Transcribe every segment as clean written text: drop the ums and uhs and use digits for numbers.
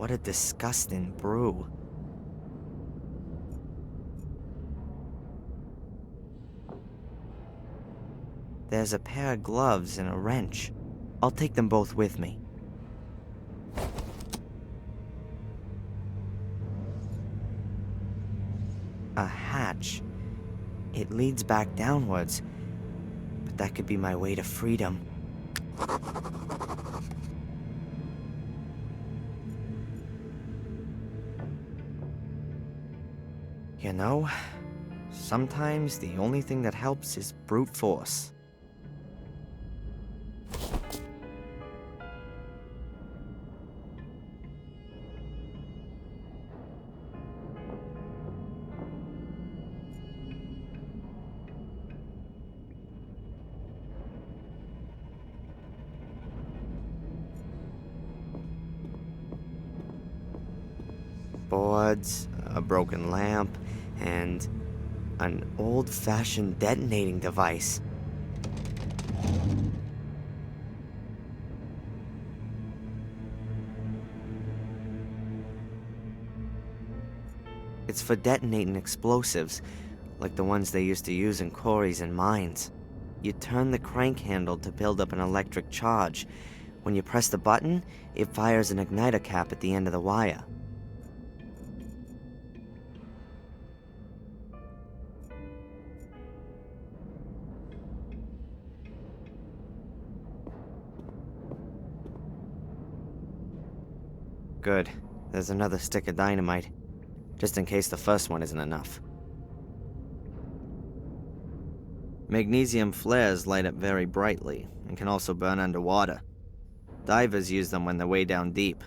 What a disgusting brew. There's a pair of gloves and a wrench. I'll take them both with me. A hatch. It leads back downwards, but that could be my way to freedom. You know, sometimes the only thing that helps is brute force. Boards, a broken lamp, and an old-fashioned detonating device. It's for detonating explosives, like the ones they used to use in quarries and mines. You turn the crank handle to build up an electric charge. When you press the button, it fires an igniter cap at the end of the wire. Good. There's another stick of dynamite, just in case the first one isn't enough. Magnesium flares light up very brightly and can also burn underwater. Divers use them when they're way down deep,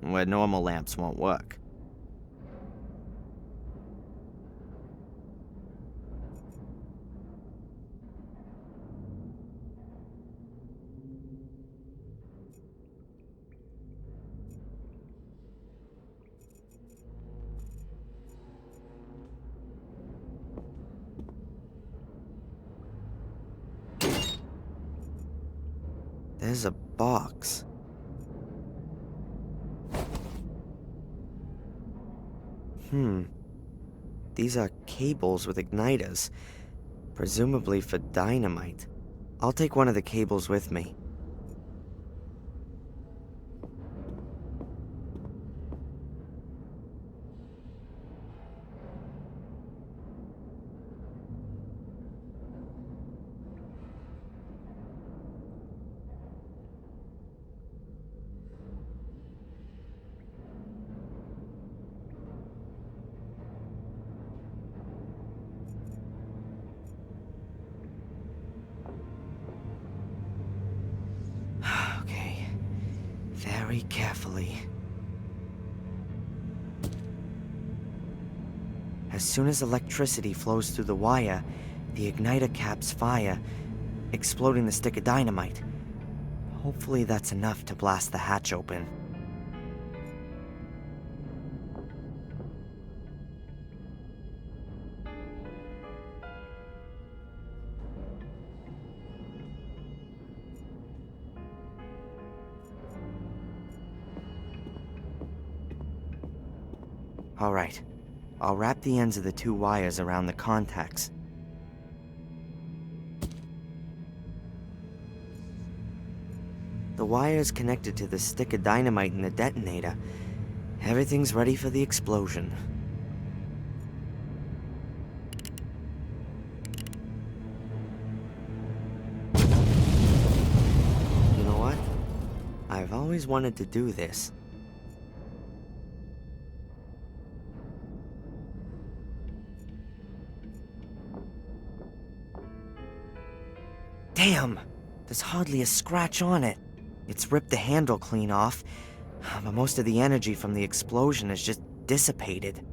where normal lamps won't work. There's a box. These are cables with igniters, presumably for dynamite. I'll take one of the cables with me. Okay, very carefully. As soon as electricity flows through the wire, the igniter caps fire, exploding the stick of dynamite. Hopefully that's enough to blast the hatch open. Alright, I'll wrap the ends of the two wires around the contacts. The wire's connected to the stick of dynamite in the detonator. Everything's ready for the explosion. You know what? I've always wanted to do this. Damn! There's hardly a scratch on it. It's ripped the handle clean off, but most of the energy from the explosion has just dissipated.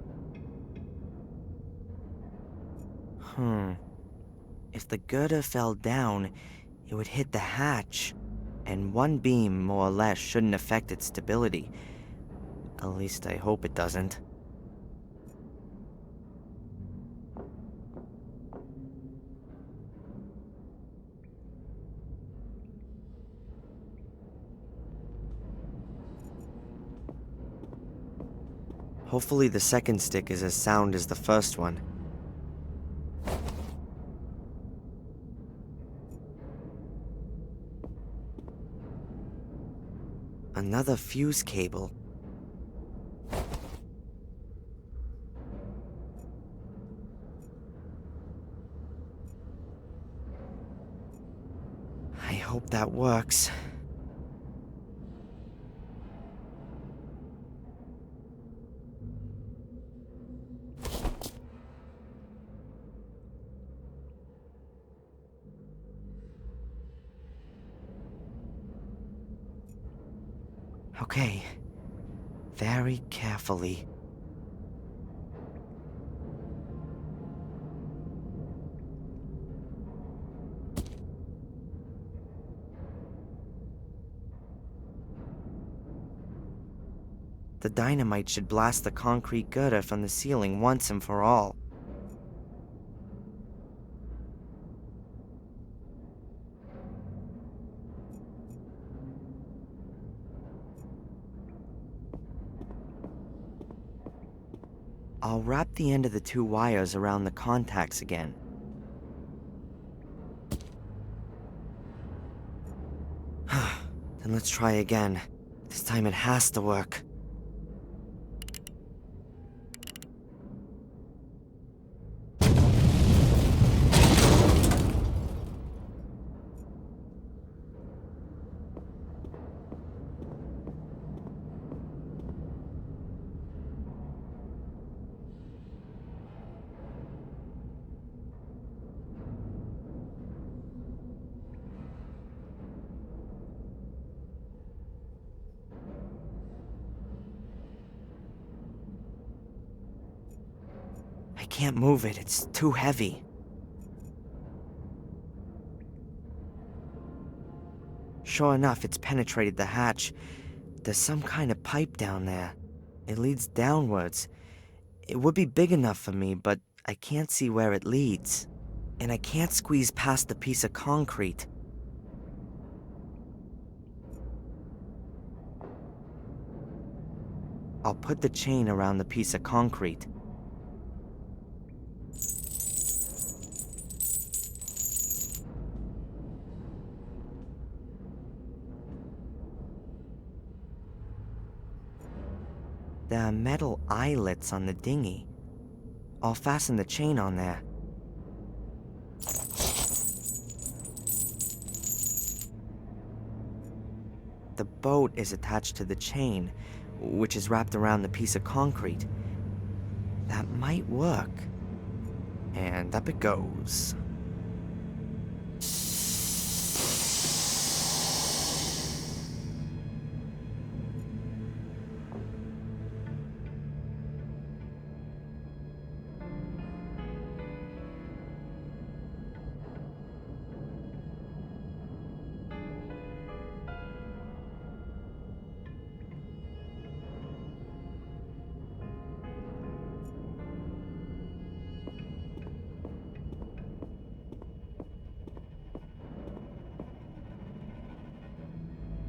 If the girder fell down, it would hit the hatch, and one beam, more or less, shouldn't affect its stability. At least I hope it doesn't. Hopefully the second stick is as sound as the first one. Another fuse cable. I hope that works. Okay. Very carefully. The dynamite should blast the concrete girder from the ceiling once and for all. I'll wrap the end of the two wires around the contacts again. Then let's try again. This time it has to work. I can't move it, it's too heavy. Sure enough, it's penetrated the hatch. There's some kind of pipe down there. It leads downwards. It would be big enough for me, but I can't see where it leads. And I can't squeeze past the piece of concrete. I'll put the chain around the piece of concrete. There are metal eyelets on the dinghy. I'll fasten the chain on there. The boat is attached to the chain, which is wrapped around the piece of concrete. That might work. And up it goes.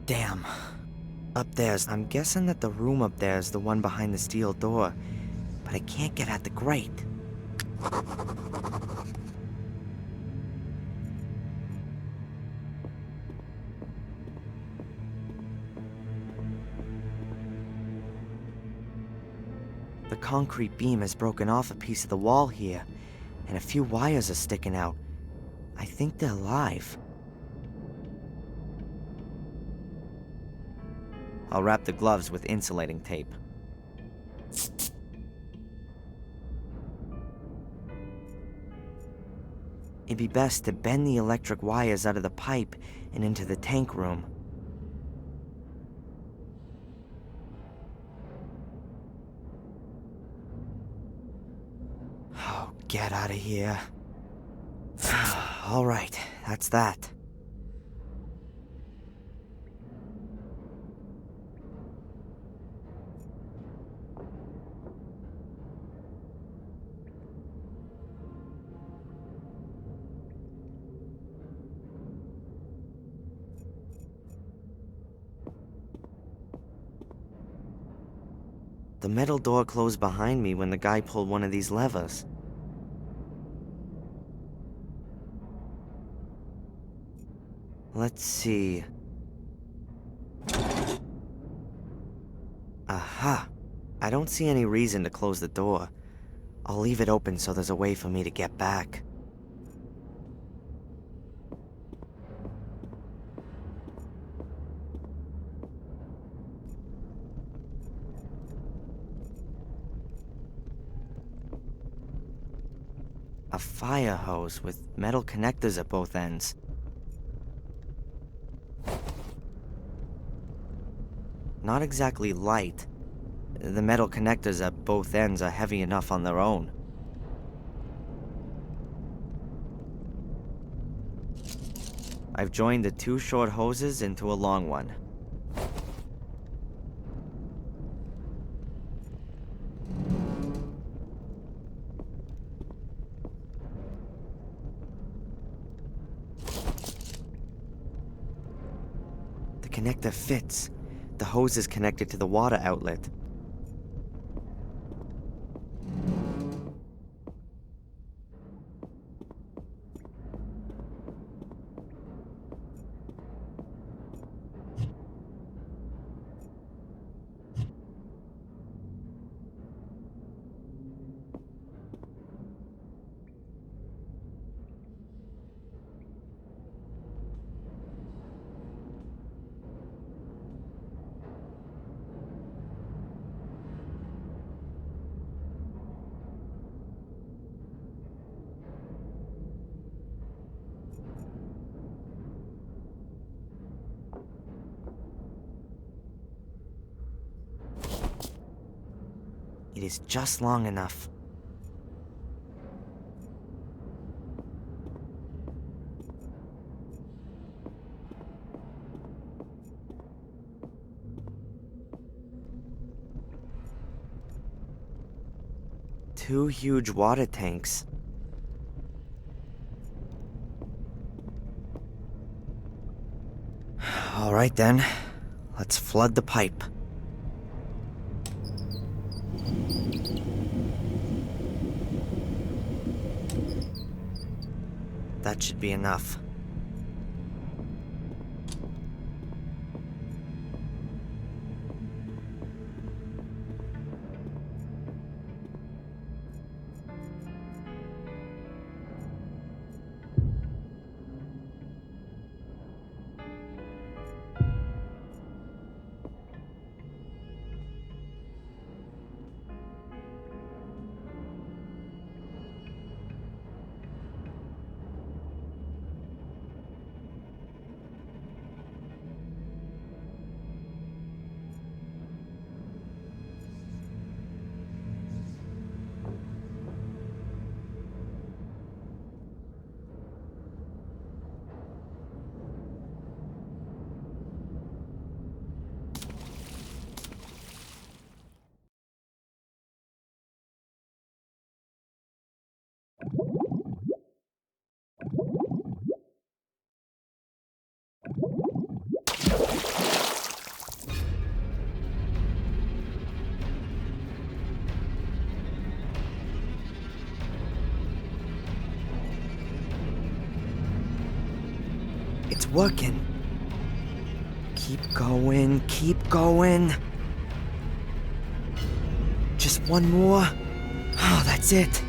Damn. Up there's... I'm guessing that the room up there is the one behind the steel door, but I can't get at the grate. The concrete beam has broken off a piece of the wall here, and a few wires are sticking out. I think they're live. I'll wrap the gloves with insulating tape. It'd be best to bend the electric wires out of the pipe and into the tank room. Oh, get out of here. All right, that's that. The metal door closed behind me when the guy pulled one of these levers. Let's see. Aha! I don't see any reason to close the door. I'll leave it open so there's a way for me to get back. A fire hose with metal connectors at both ends. Not exactly light. The metal connectors at both ends are heavy enough on their own. I've joined the two short hoses into a long one. The connector fits. The hose is connected to the water outlet. It is just long enough. Two huge water tanks. All right then, let's flood the pipe. That should be enough. It's working. Keep going, keep going. Just one more. Oh, that's it.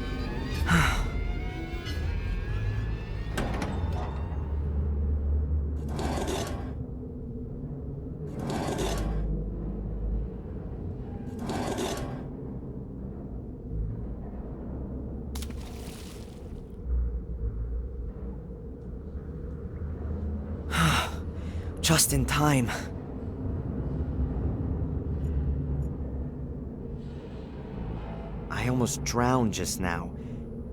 Just in time. I almost drowned just now,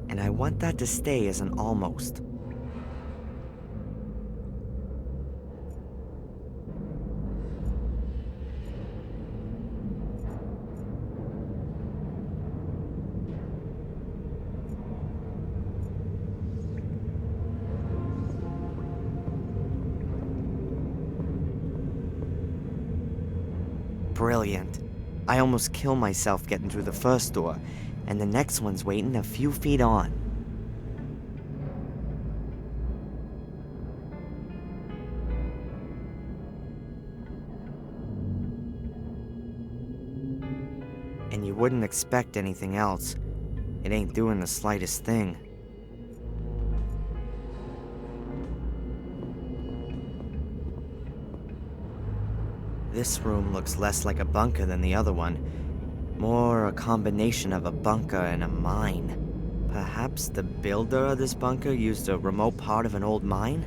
and I want that to stay as an almost. Brilliant. I almost kill myself getting through the first door, and the next one's waiting a few feet on. And you wouldn't expect anything else. It ain't doing the slightest thing. This room looks less like a bunker than the other one. More a combination of a bunker and a mine. Perhaps the builder of this bunker used a remote part of an old mine?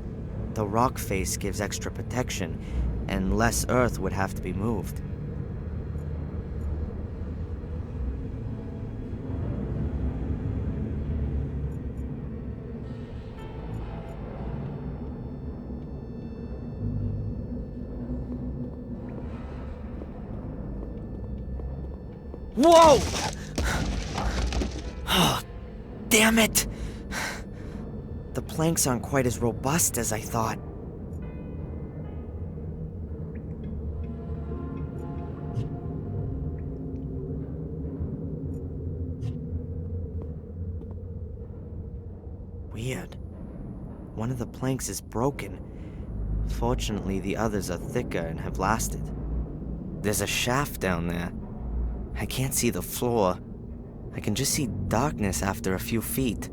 The rock face gives extra protection, and less earth would have to be moved. Whoa! Oh, damn it! The planks aren't quite as robust as I thought. Weird. One of the planks is broken. Fortunately, the others are thicker and have lasted. There's a shaft down there. I can't see the floor. I can just see darkness after a few feet.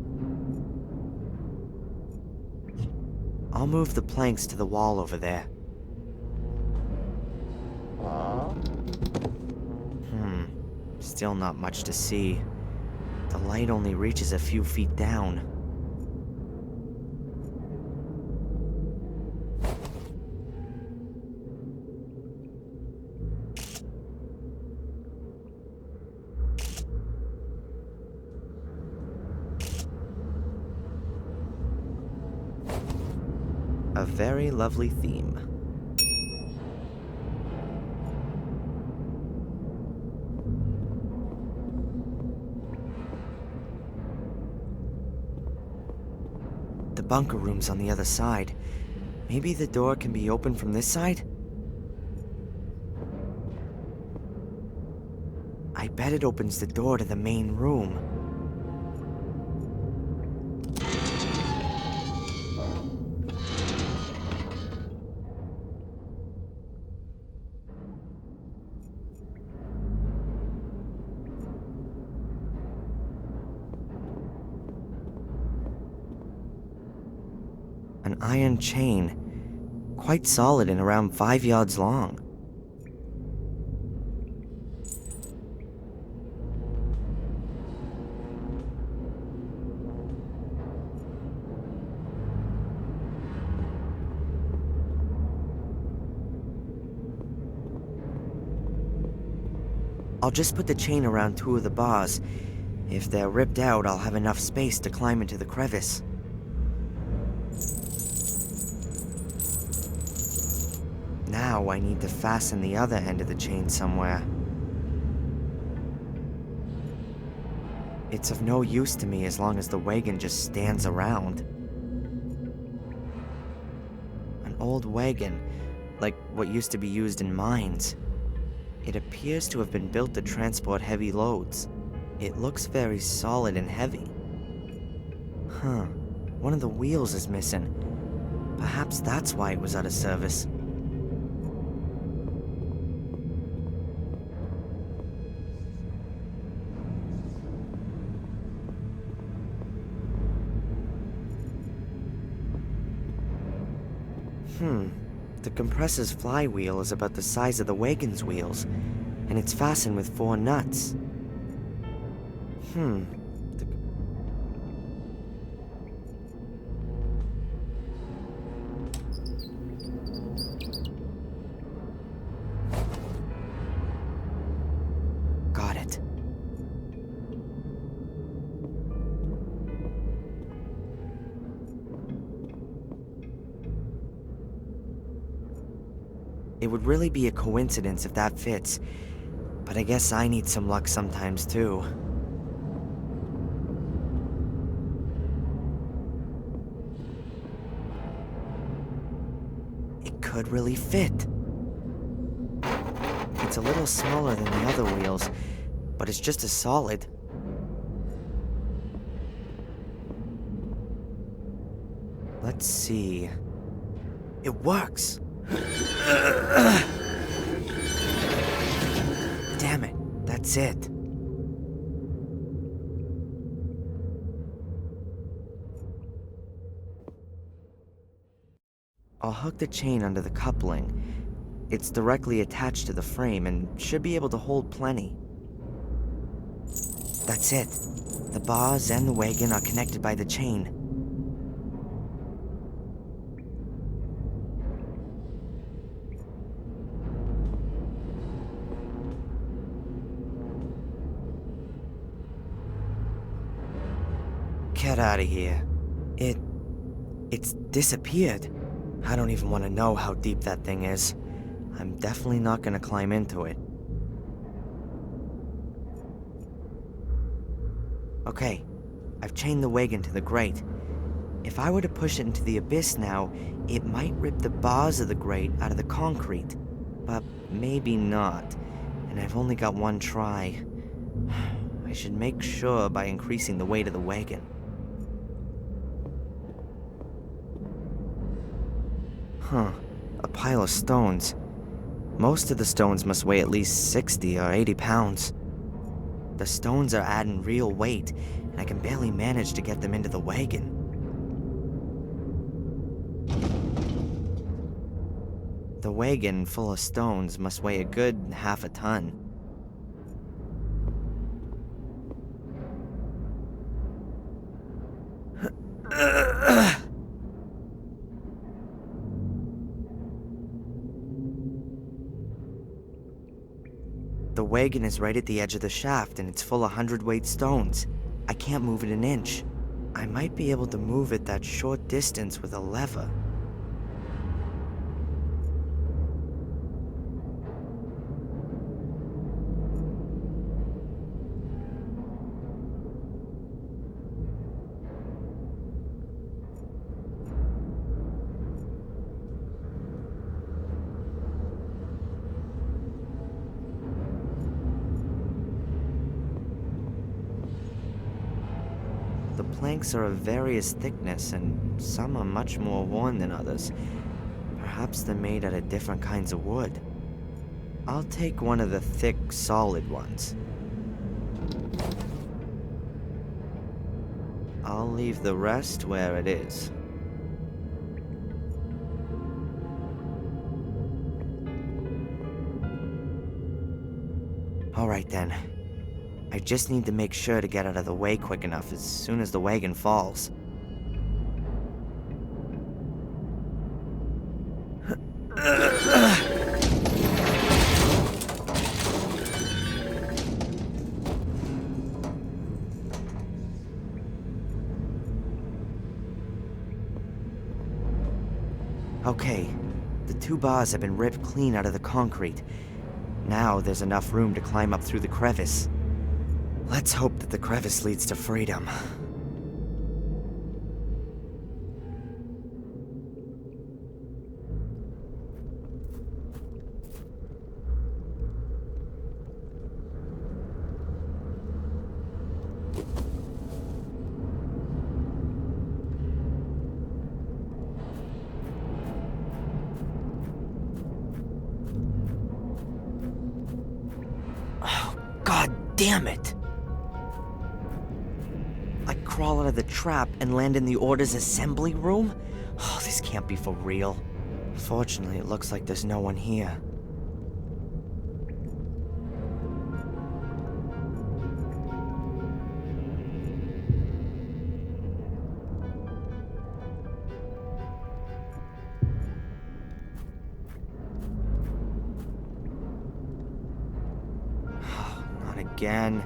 I'll move the planks to the wall over there. Still not much to see. The light only reaches a few feet down. A very lovely theme. The bunker room's on the other side. Maybe the door can be opened from this side? I bet it opens the door to the main room. An iron chain, quite solid and around 5 yards long. I'll just put the chain around 2 of the bars. If they're ripped out, I'll have enough space to climb into the crevice. Now I need to fasten the other end of the chain somewhere. It's of no use to me as long as the wagon just stands around. An old wagon, like what used to be used in mines. It appears to have been built to transport heavy loads. It looks very solid and heavy. One of the wheels is missing. Perhaps that's why it was out of service. The compressor's flywheel is about the size of the wagon's wheels, and it's fastened with 4 nuts. Got it. It would really be a coincidence if that fits, but I guess I need some luck sometimes too. It could really fit. It's a little smaller than the other wheels, but it's just as solid. Let's see. It works! Damn it, that's it. I'll hook the chain under the coupling. It's directly attached to the frame and should be able to hold plenty. That's it. The bars and the wagon are connected by the chain. Get out of here. It's disappeared. I don't even want to know how deep that thing is. I'm definitely not gonna climb into it. Okay, I've chained the wagon to the grate. If I were to push it into the abyss now, it might rip the bars of the grate out of the concrete. But maybe not, and I've only got one try. I should make sure by increasing the weight of the wagon. Huh, a pile of stones. Most of the stones must weigh at least 60 or 80 pounds. The stones are adding real weight, and I can barely manage to get them into the wagon. The wagon full of stones must weigh a good half a ton. The wagon is right at the edge of the shaft and it's full of 100-weight stones. I can't move it an inch. I might be able to move it that short distance with a lever. The planks are of various thickness, and some are much more worn than others. Perhaps they're made out of different kinds of wood. I'll take one of the thick, solid ones. I'll leave the rest where it is. Alright then. I just need to make sure to get out of the way quick enough as soon as the wagon falls. Okay, the two bars have been ripped clean out of the concrete. Now there's enough room to climb up through the crevice. Let's hope that the crevice leads to freedom. Oh, God damn it! I crawl out of the trap and land in the Order's assembly room? Oh, this can't be for real. Fortunately, it looks like there's no one here. Not again.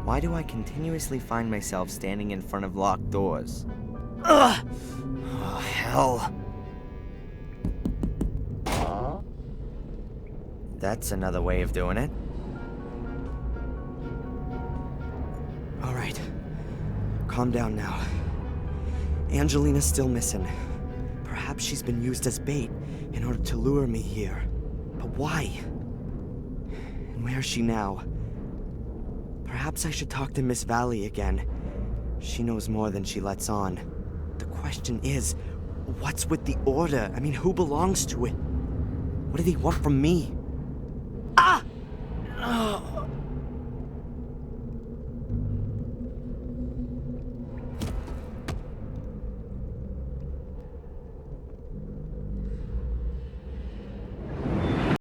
Why do I continuously find myself standing in front of locked doors? Ugh! Oh, hell. That's another way of doing it. Alright. Calm down now. Angelina's still missing. Perhaps she's been used as bait in order to lure me here. But why? Where is she now? Perhaps I should talk to Miss Valley again. She knows more than she lets on. The question is, what's with the Order? I mean, who belongs to it? What do they want from me?